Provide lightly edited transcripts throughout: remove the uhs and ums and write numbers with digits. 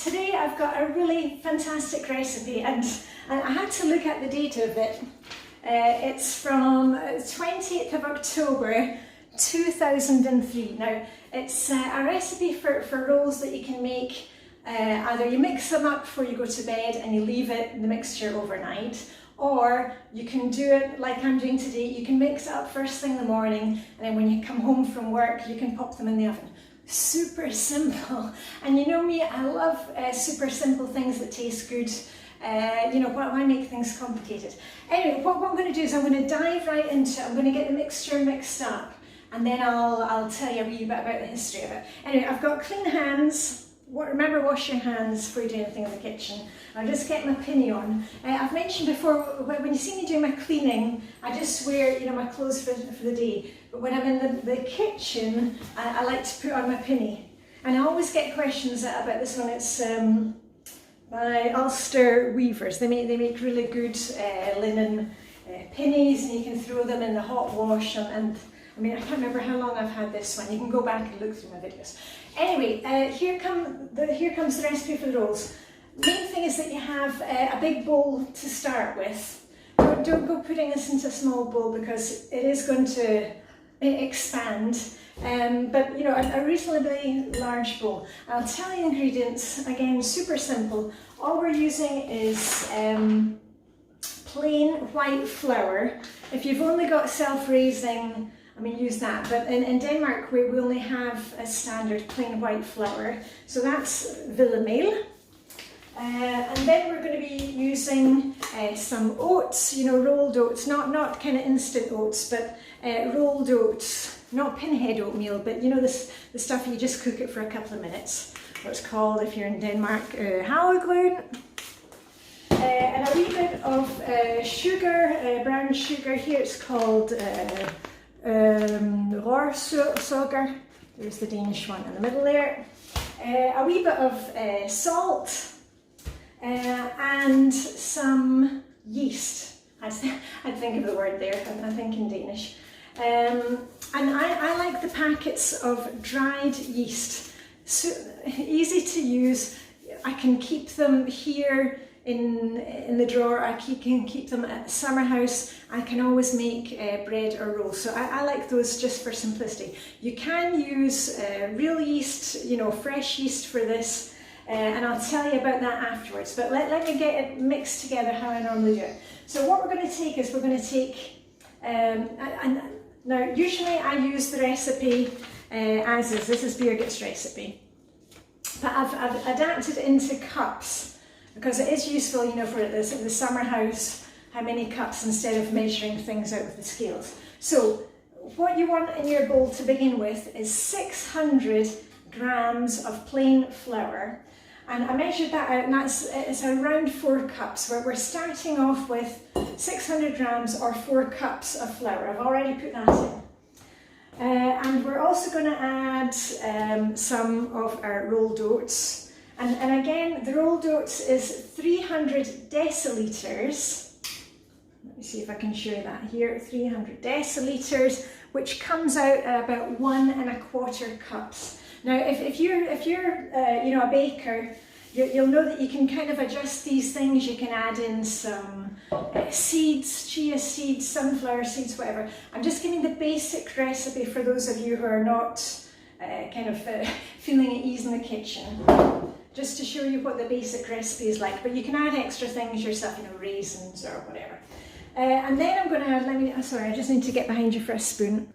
Today I've got a really fantastic recipe, and I had to look at the date of it. It's from 20th of October 2003. Now it's a recipe for rolls that you can make. Either you mix them up before you go to bed and you leave the mixture overnight, or you can do it like I'm doing today. You can mix it up first thing in the morning, and then when you come home from work you can pop them in the oven. Super simple, and you know me, I love super simple things that taste good. You know, why make things complicated? Anyway, what I'm going to do is I'm going to dive right into it. I'm going to get the mixture mixed up, and then I'll tell you a wee bit about the history of it. Anyway, I've got clean hands. Remember, wash your hands before you do anything in the kitchen. I'll just get my pinny on. I've mentioned before, when you see me doing my cleaning, I just wear, you know, my clothes for the day. But when I'm in the kitchen, I like to put on my pinny. And I always get questions about this one. It's by Ulster Weavers. They make really good linen pinnies, and you can throw them in the hot wash. And I mean, I can't remember how long I've had this one. You can go back and look through my videos. Anyway, here comes the recipe for the rolls. Main thing is that you have a big bowl to start with. Don't go putting this into a small bowl because it is going to expand. But you know, a reasonably large bowl. I'll tell you the ingredients. Again, super simple. All we're using is plain white flour. If you've only got self-raising, I mean, use that, but in Denmark we only have a standard plain white flour, so that's Velbekomme. And then we're going to be using some oats, you know, rolled oats, not kind of instant oats, but rolled oats, not pinhead oatmeal, but you know, the stuff you just cook it for a couple of minutes. What's called, if you're in Denmark, hygge. And a wee bit of sugar, brown sugar. Here it's called sugar. There's the Danish one in the middle there. A wee bit of salt and some yeast. I'd think of the word there. I'm thinking Danish. And I like the packets of dried yeast. So easy to use. I can keep them here in the drawer. I can keep them at the summer house. I can always make bread or rolls, so I like those just for simplicity. You can use real yeast, you know, fresh yeast for this, and I'll tell you about that afterwards, but let me get it mixed together how I normally do it. So what we're going to take is, we're going to take, now usually I use the recipe as is. This is BIRGITS recipe, but I've adapted it into cups, because it is useful, you know, for the summer house, how many cups, instead of measuring things out with the scales. So what you want in your bowl to begin with is 600 grams of plain flour, and I measured that out, and it's around 4 cups. We're starting off with 600 grams or 4 cups of flour. I've already put that in. And we're also going to add some of our rolled oats. And again, the rolled oats is 300 deciliters. Let me see if I can show that here. 300 deciliters, which comes out at about 1 1/4 cups. Now, if you're you know, a baker, you'll know that you can kind of adjust these things. You can add in some seeds, chia seeds, sunflower seeds, whatever. I'm just giving the basic recipe for those of you who are not feeling at ease in the kitchen, just to show you what the basic recipe is like. But you can add extra things yourself, you know, raisins or whatever. And then I'm going to add, sorry, I just need to get behind you for a spoon.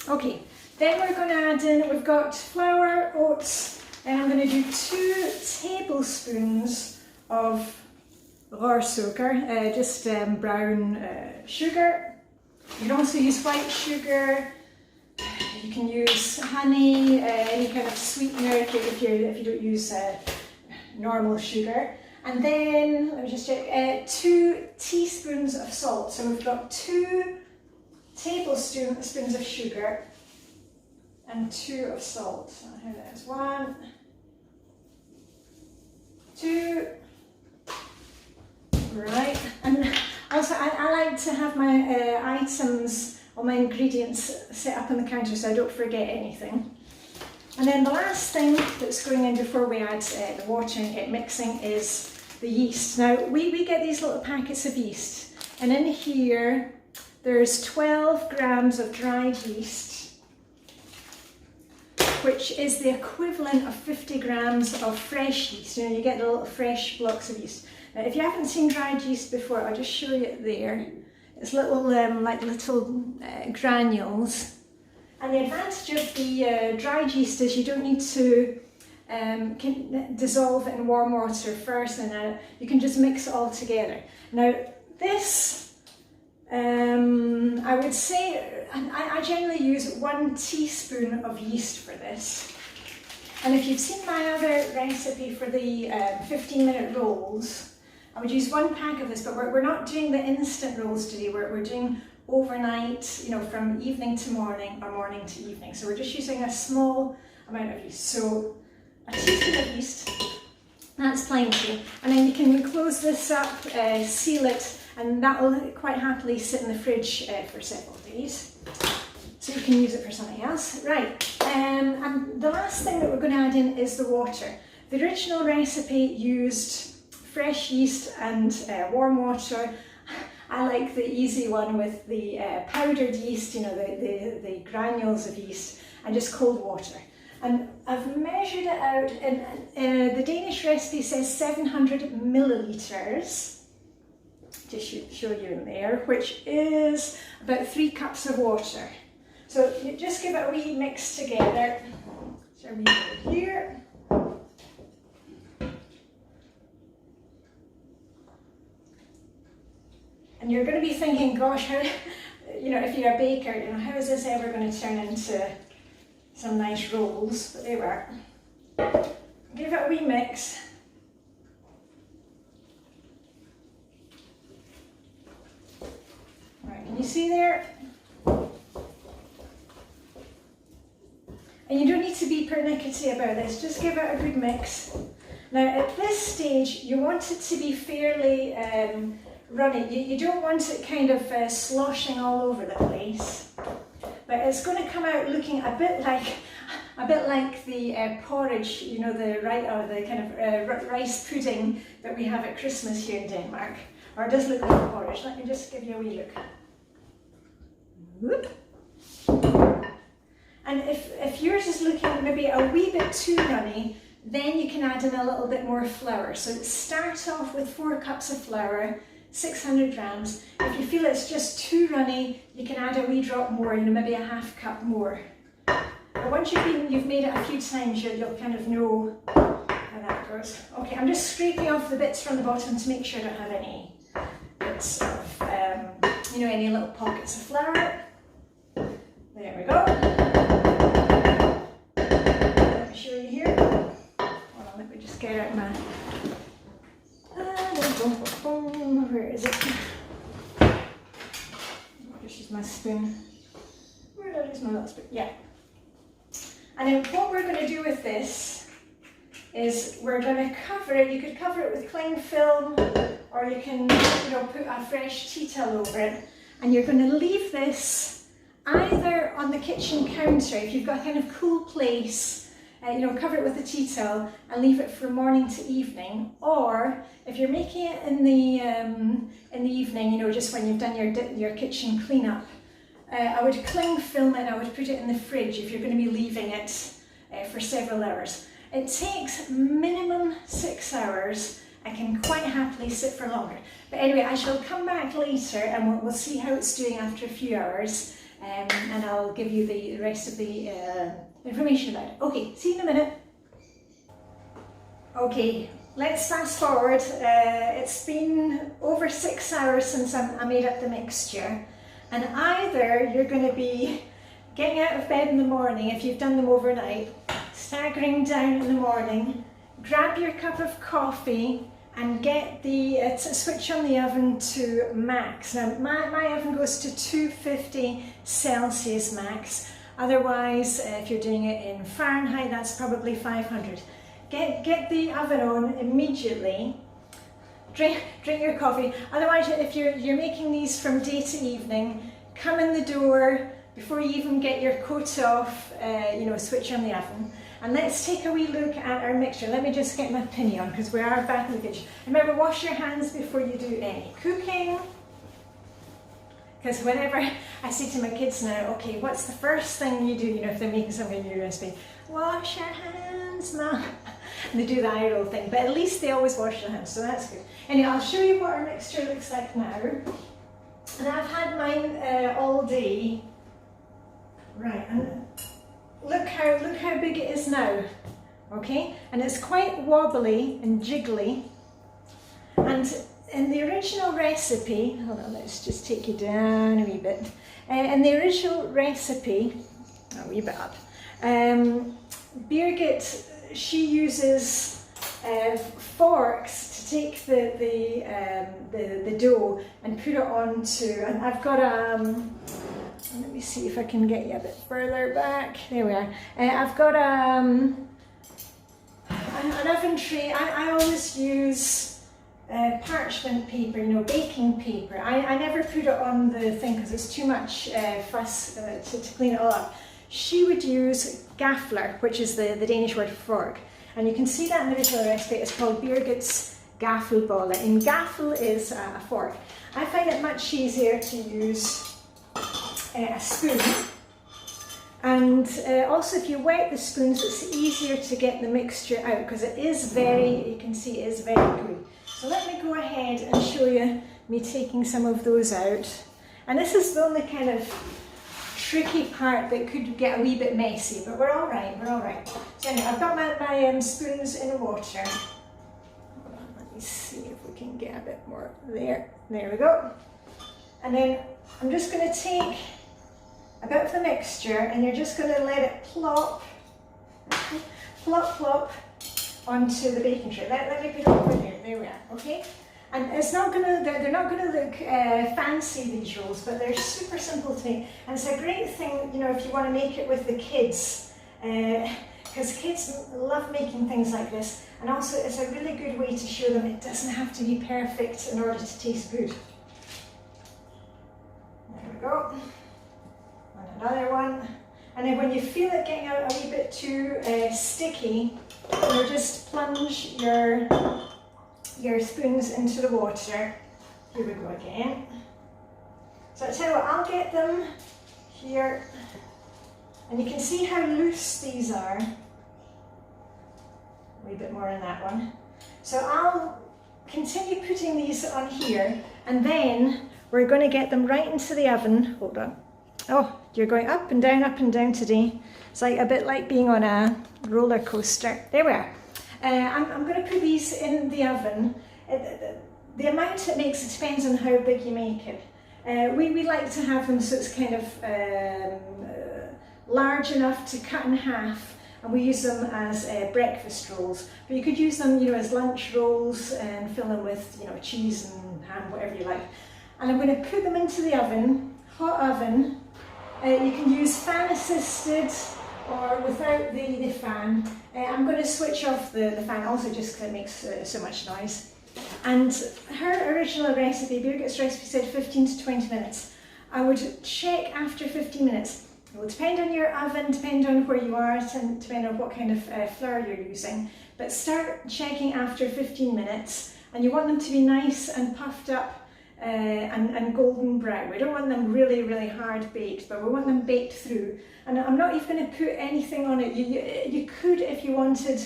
Okay, then we're going to add in, we've got flour, oats, and I'm going to do 2 tablespoons of sugar, just brown sugar. You can also use white sugar. You can use honey, any kind of sweetener if you don't use normal sugar. And then, let me just check, 2 teaspoons of salt. So we've got 2 tablespoons of sugar and 2 of salt. So here that is. 1, 2, right. And also I like to have my items, all my ingredients set up on the counter so I don't forget anything. And then the last thing that's going in before we add the water and get mixing is the yeast. Now we get these little packets of yeast, and in here there's 12 grams of dried yeast, which is the equivalent of 50 grams of fresh yeast. You know, you get the little fresh blocks of yeast. Now, if you haven't seen dried yeast before, I'll just show you it there. It's little like little granules. And the advantage of the dried yeast is you don't need to dissolve it in warm water first, and you can just mix it all together. Now this, I would say, I generally use 1 teaspoon of yeast for this. And if you've seen my other recipe for the 15-minute rolls, I would use 1 pack of this, but we're not doing the instant rolls today. We're doing overnight, you know, from evening to morning or morning to evening. So we're just using a small amount of yeast. So a teaspoon of yeast, that's plenty. And then you can close this up, seal it, and that will quite happily sit in the fridge for several days. So you can use it for something else. Right, and the last thing that we're going to add in is the water. The original recipe used fresh yeast and warm water. I like the easy one with the powdered yeast, you know, the granules of yeast, and just cold water. And I've measured it out, and the Danish recipe says 700 milliliters, just show you in there, which is about 3 cups of water. So you just give it a wee mix together. So we go here. And you're going to be thinking, gosh, how, you know, if you're a baker, you know, how is this ever going to turn into some nice rolls? But they were. Give it a wee mix. Right, can you see there? And you don't need to be pernickety about this, just give it a good mix. Now at this stage, you want it to be fairly runny. You don't want it kind of sloshing all over the place, but it's going to come out looking a bit like the porridge, you know, the kind of rice pudding that we have at Christmas here in Denmark. Or it does look like porridge. Let me just give you a wee look. Whoop. And if yours is looking maybe a wee bit too runny, then you can add in a little bit more flour. So start off with 4 cups of flour, 600 grams. If you feel it's just too runny, you can add a wee drop more, you know, maybe a ½ cup more. But once you've made it a few times, you'll kind of know how that goes. Okay, I'm just scraping off the bits from the bottom to make sure I don't have any bits of, you know, any little pockets of flour. There we go. Let me show you here. Hold on, let me just get out my... Where is it? I'll just use my spoon. Where did I use my little spoon? Yeah. And then what we're going to do with this is we're going to cover it. You could cover it with cling film, or you can, you know, put a fresh tea towel over it. And you're going to leave this either on the kitchen counter, if you've got a kind of cool place, you know, cover it with a tea towel and leave it from morning to evening. Or if you're making it in the evening, you know, just when you've done your kitchen cleanup, I would cling film it and I would put it in the fridge if you're going to be leaving it for several hours. It takes minimum 6 hours. I can quite happily sit for longer. But anyway, I shall come back later and we'll see how it's doing after a few hours, and I'll give you the rest of the information about it. Okay, see you in a minute. Okay, let's fast forward. It's been over 6 hours since I made up the mixture, and either you're going to be getting out of bed in the morning if you've done them overnight, staggering down in the morning, grab your cup of coffee and get the switch on the oven to max. Now my oven goes to 250 Celsius max. Otherwise, if you're doing it in Fahrenheit, that's probably 500. Get the oven on immediately. Drink your coffee. Otherwise, if you're making these from day to evening, come in the door before you even get your coat off. You know, switch on the oven. And let's take a wee look at our mixture. Let me just get my pinny on because we are back in the kitchen. Remember, wash your hands before you do any cooking. Because whenever I say to my kids now, okay, what's the first thing you do, you know, if they're making some kind of new recipe? Wash your hands, Mum. And they do the eye roll thing, but at least they always wash their hands, so that's good. Anyway, I'll show you what our mixture looks like now. And I've had mine all day. Right, and look how big it is now. Okay, and it's quite wobbly and jiggly. And in the original recipe, hold on, let's just take you down a wee bit. In the original recipe, a wee bit up, Birgit, she uses forks to take the dough and put it onto, and I've got let me see if I can get you a bit further back. There we are. I've got an oven tray. I always use parchment paper, you know, baking paper. I never put it on the thing because it's too much fuss to clean it all up. She would use gaffler, which is the Danish word for fork. And you can see that in the original recipe. It's called BIRGITS GAFFELBOLLER, and gaffel is a fork. I find it much easier to use a spoon. And also if you wet the spoons, it's easier to get the mixture out because it is very, you can see it is very gooey. So let me go ahead and show you me taking some of those out. And this is the only kind of tricky part that could get a wee bit messy, but we're all right, we're all right. So anyway, I've got my spoons in the water. Hold on, let me see if we can get a bit more there. There we go. And then I'm just going to take a bit of the mixture and you're just going to let it plop, plop, plop onto the baking tray. Let me put it over there. There we are, okay? And it's not gonna, they're not going to look fancy, these rolls, but they're super simple to make. And it's a great thing, you know, if you want to make it with the kids, because kids love making things like this. And also it's a really good way to show them it doesn't have to be perfect in order to taste good. There we go. And another one. And then when you feel it getting out a wee bit too sticky, you just plunge your spoons into the water. Here we go again. So I tell you what, I'll get them here, and you can see how loose these are. A wee bit more in that one. So I'll continue putting these on here, and then we're going to get them right into the oven. Hold on. Oh, you're going up and down today. It's like a bit like being on a roller coaster. There we are. I'm going to put these in the oven. The amount it makes, it depends on how big you make it. We like to have them so it's kind of large enough to cut in half, and we use them as breakfast rolls. But you could use them, you know, as lunch rolls and fill them with, you know, cheese and ham, whatever you like. And I'm going to put them into the oven, hot oven. You can use fan assisted or without the fan. I'm going to switch off the fan also just because it makes so much noise. And her original recipe, Birgit's recipe, said 15 to 20 minutes. I would check after 15 minutes. It will depend on your oven, depend on where you are, depend on what kind of flour you're using. But start checking after 15 minutes, and you want them to be nice and puffed up and golden brown. We don't want them really, really hard baked, but we want them baked through. And I'm not even going to put anything on it. You could, if you wanted,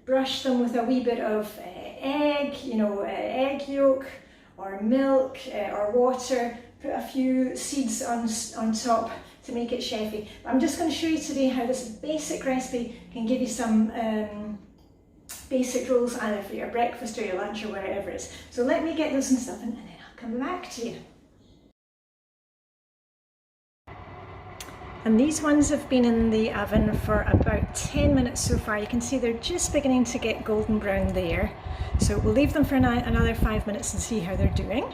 brush them with a wee bit of egg, you know, egg yolk or milk or water. Put a few seeds on top to make it chefy. But I'm just going to show you today how this basic recipe can give you some basic rolls either for your breakfast or your lunch or wherever it is. So let me get those in the oven and then I'll come back to you. And these ones have been in the oven for about 10 minutes so far. You can see they're just beginning to get golden brown there. So we'll leave them for another 5 minutes and see how they're doing.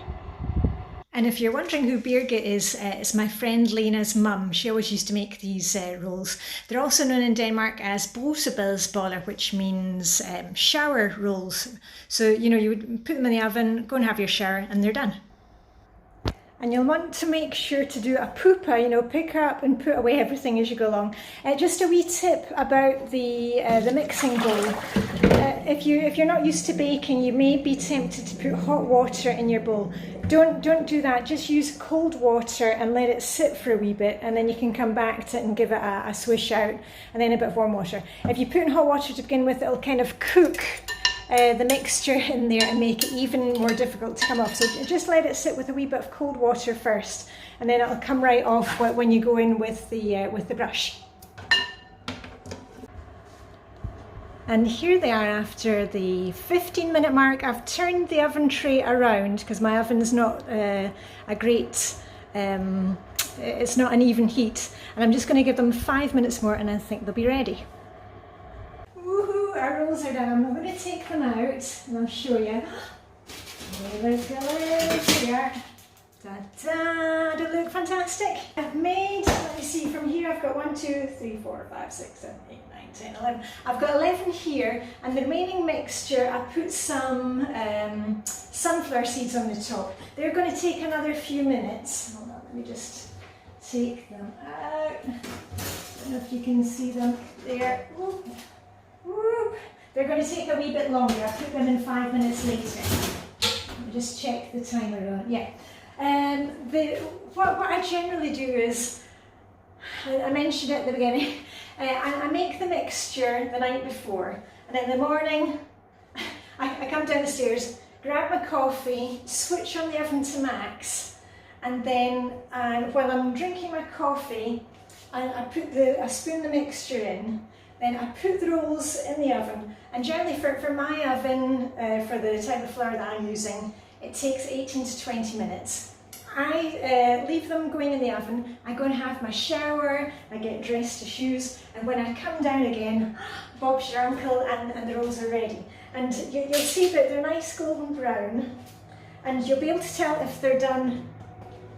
And if you're wondering who Birgit is, it's my friend Lena's mum. She always used to make these rolls. They're also known in Denmark as brusebadsboller, which means shower rolls. So, you know, you would put them in the oven, go and have your shower, and they're done. And you'll want to make sure to do a pooper, you know, pick up and put away everything as you go along. Just a wee tip about the mixing bowl. If you're not used to baking, you may be tempted to put hot water in your bowl. Don't do that. Just use cold water and let it sit for a wee bit, and then you can come back to it and give it a swish out, and then a bit of warm water. If you put in hot water to begin with, it'll kind of cook the mixture in there and make it even more difficult to come off. So just let it sit with a wee bit of cold water first, and then it'll come right off when you go in with the brush. And here they are after the 15-minute mark. I've turned the oven tray around because my oven's not a great, it's not an even heat. And I'm just going to give them 5 minutes more and I think they'll be ready. Woohoo, our rolls are done. I'm going to take them out and I'll show you. There they go, here. Ta-da, they look fantastic. I've made, let me see, from here I've got 1, 2, 3, 4, 5, 6, 7, 8, 9, 10, 11. I've got 11 here, and the remaining mixture I put some sunflower seeds on the top. They're going to take another few minutes. Hold on, let me just take them out. I don't know if you can see them there. Whoop, whoop. They're going to take a wee bit longer. I put them in 5 minutes later. Let me just check the timer on. Yeah. What I generally do is, I mentioned it at the beginning, I make the mixture the night before, and in the morning I come down the stairs, grab my coffee, switch on the oven to max, and then while I'm drinking my coffee, I spoon the mixture in, then I put the rolls in the oven, and generally for my oven, for the type of flour that I'm using, it takes 18 to 20 minutes. I leave them going in the oven, I go and have my shower, I get dressed to shoes, and when I come down again, Bob's your uncle, and the rolls are ready. And you'll see that they're nice golden brown, and you'll be able to tell if they're done.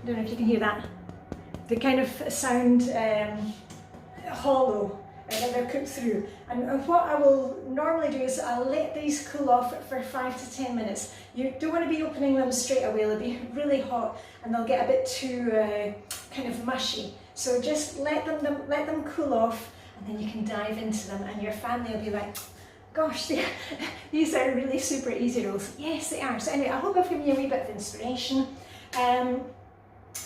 I don't know if you can hear that. They kind of sound hollow. And they're cooked through. And what I will normally do is I'll let these cool off for 5 to 10 minutes. You don't want to be opening them straight away, they'll be really hot and they'll get a bit too kind of mushy. So just let them cool off, and then you can dive into them, and your family will be like, gosh, these are really super easy rolls. Yes, they are. So anyway, I hope I've given you a wee bit of inspiration.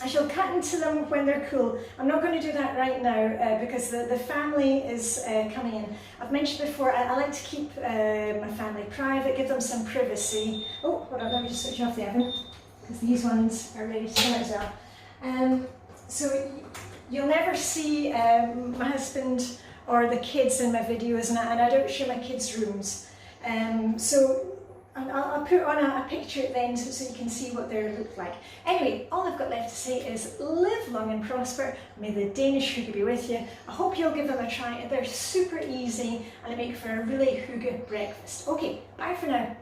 I shall cut into them when they're cool. I'm not going to do that right now because the family is coming in. I've mentioned before, I like to keep my family private, give them some privacy. Oh, hold on, let me just switch off the oven because these ones are ready to come out as well. So you'll never see my husband or the kids in my videos, and I don't show my kids' rooms. So I'll put on a picture at the end so you can see what they look like. Anyway, all I've got left to say is live long and prosper. May the Danish hygge be with you. I hope you'll give them a try. They're super easy and they make for a really hygge breakfast. Okay, bye for now.